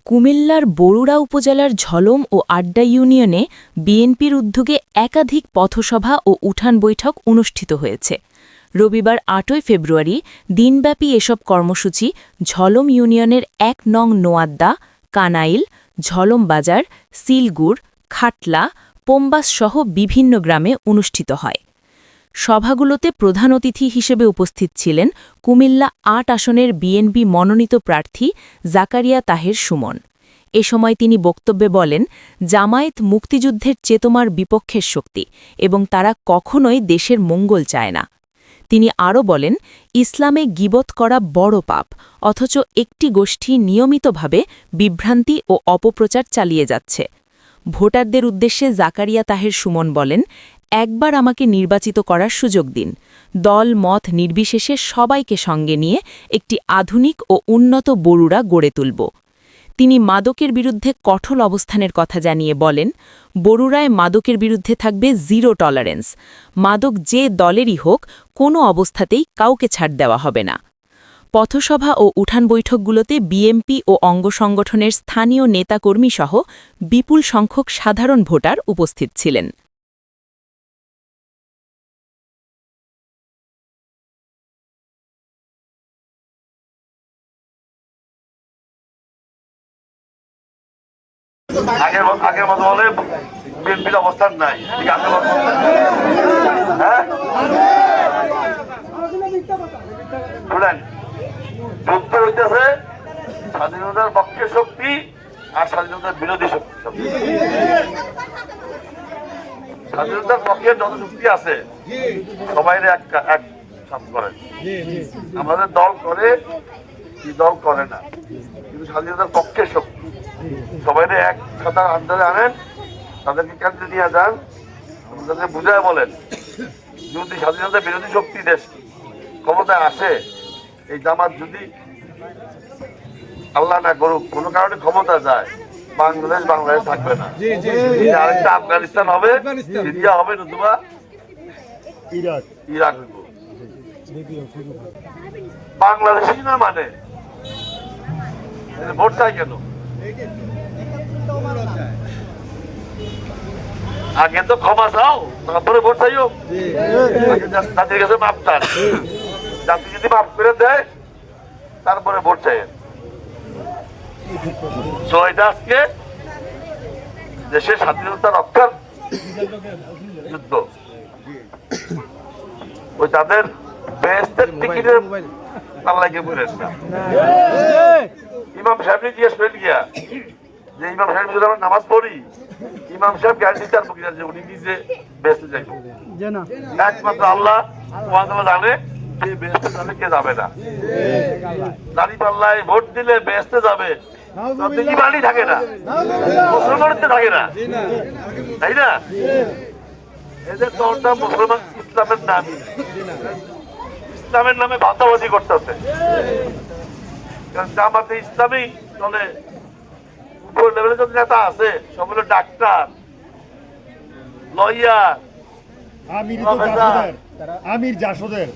কুমিল্লার বরুড়া উপজেলার ঝলম ও আড্ডা ইউনিয়নে বিএনপির উদ্যোগে একাধিক পথসভা ও উঠান বৈঠক অনুষ্ঠিত হয়েছে। রবিবার ৮ই ফেব্রুয়ারি দিনব্যাপী এসব কর্মসূচি ঝলম ইউনিয়নের ১ নং নোয়াদ্দা, কানাইল, ঝলম বাজার, সিলগুড়, খাটলা, পোম্বাসসহ বিভিন্ন গ্রামে অনুষ্ঠিত হয়। সভাগুলোতে প্রধান অতিথি হিসেবে উপস্থিত ছিলেন কুমিল্লা ৮ আসনের বিএনপি মনোনীত প্রার্থী জাকারিয়া তাহের সুমন। এ সময় তিনি বক্তব্যে বলেন, জামায়াত মুক্তিযুদ্ধের চেতনার বিপক্ষের শক্তি এবং তারা কখনোই দেশের মঙ্গল চায় না। তিনি আরও বলেন, ইসলামে গীবত করা বড় পাপ, অথচ একটি গোষ্ঠী নিয়মিতভাবে বিভ্রান্তি ও অপপ্রচার চালিয়ে যাচ্ছে। ভোটারদের উদ্দেশ্যে জাকারিয়া তাহের সুমন বলেন, একবার আমাকে নির্বাচিত করার সুযোগ দিন। দল মত নির্বিশেষে সবাইকে সঙ্গে নিয়ে একটি আধুনিক ও উন্নত বরুড়া গড়ে তুলব। তিনি মাদকের বিরুদ্ধে কঠোর অবস্থানের কথা জানিয়ে বলেন, বরুড়ায় মাদকের বিরুদ্ধে থাকবে জিরো টলারেন্স। মাদক যে দলেরই হোক, কোনো অবস্থাতেই কাউকে ছাড় দেওয়া হবে না। পথসভা ও উঠান বৈঠকগুলোতে বিএনপি ও অঙ্গ সংগঠনের স্থানীয় নেতাকর্মীসহ বিপুল সংখ্যক সাধারণ ভোটার উপস্থিত ছিলেন। আগের মতো বলে বিএনপির অবস্থান নাই। শুনেন, যুদ্ধ হইতেছে স্বাধীনতার পক্ষের শক্তি আর স্বাধীনতার বিরোধী শক্তি। স্বাধীনতার পক্ষে যত শক্তি আছে সবাই এক সাথ করেন। আমাদের দল করে কি দল করে না, কিন্তু স্বাধীনতার পক্ষের শক্তি সবাই এক সাথে আন্দাজে আনেন, তাদেরকে কেন্দ্রে নিয়ে যান, তাদেরকে বুঝায় বলেন, যদি স্বাধীনতা বিরোধী শক্তি দেশ ক্ষমতায় আসে, এই জামাত যদি আল্লাহ না করুক কোনো কারণে ক্ষমতা যায়, বাংলাদেশ থাকবে না। আরেকটা আফগানিস্তান হবে, সিরিয়া হবে, নতুবা ইরাক হইব। বাংলাদেশই না মানে ভোট চাই কেন? আগে তো ক্ষমা চাও, তারপরে ভোট চাইও। জাতির কাছে মাপ চান, জাতি যদি মাপ করে দেয় তারপরে ভোট চাই। এটা আজকে দেশের স্বাধীনতা রক্ষার যুদ্ধ। ওই তাদের বেহেশতের টিকিটের পাল্লায় বলেন না। ইমাম সাহেব জিজ্ঞেস করেন গিয়া যে ইমাম সাহেব যদি আমরা নামাজ পড়ি, ইমাম সাহেব গ্যারান্টি চান যে উনি নিজে বেহেশতে যাইব। একমাত্র আল্লাহ জানে যে বেহেশতে যাবে, কে যাবে না। দাঁড়ি পাল্লায় ভোট দিলে বেহেশতে যাবে, ইমানই থাকে না, মুসলমানতে থাকে না, তাই না? এদের দলটা মুসলমান ইসলামের নামে, ইসলামের নামে ভাতাবাজি করতেছে। জামাতে ইসলামী দলে উপর লেভেলে যত নেতা আছে সব হলো ডাক্তার, লয়ার, আমির জাসদের,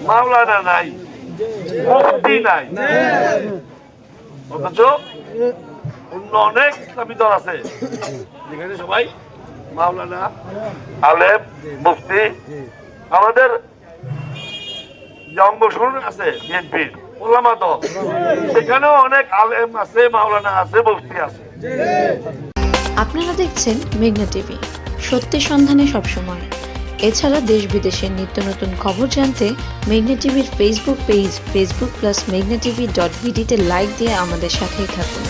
মাওলানা নাই, মুফতি নাই, অথচ অন্য অনেক ইসলামী দল আছে যেখানে সবাই মাওলানা, আলেম, মুফতি। আমাদের যে অঙ্গসংগঠন আছে বিএনপির ওলামা দল, সেখানেও অনেক আলেম আছে, মাওলানা আছে, মুফতি আছে। আপনারা দেখছেন মেঘনা টিভি, সত্যের সন্ধানে সবসময়। এছাড়া দেশ বিদেশের নিত্য নতুন খবর জানতে মেঘনা টিভির ফেসবুক পেজ facebook+meghna tv.bd তে লাইক দিয়ে আমাদের সাথেই থাকুন।